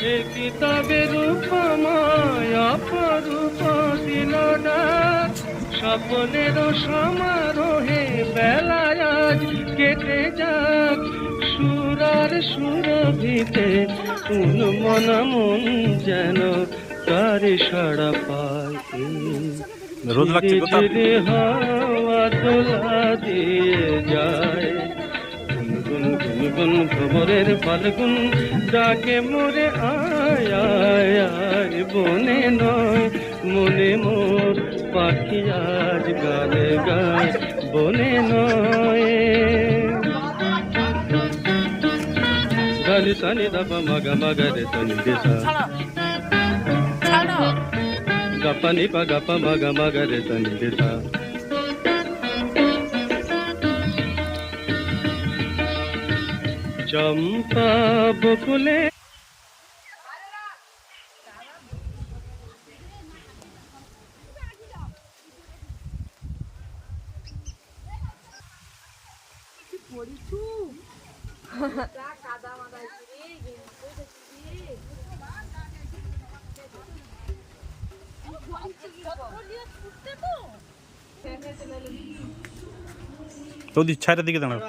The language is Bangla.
একই তবে রূপময় অপরূপ দিল ডাক, স্বপ্নের সমারোহে বেলায় আজ কেটে যাক। সুরার সুরভিতে মন মন যেন তার সাড়া পায়। ধীরে ধীরে হাওয়া দোলা দিয়ে যায়, গুনগুন গুনগুন খবরের ফাল্গুন ডাকে মোরে আয় আয় আয়। বনে নয় মনে মোর পাখি আজ গানে গায়, বনে নয়। গালি সানি দাপা মাগা মাগা রে তনি দেশা, গাপা নিপা গাপা মাগা মাগা রে তনি দেশা। চম্পা বকুলে তো ছায়াটার দিকে দাঁড়াও।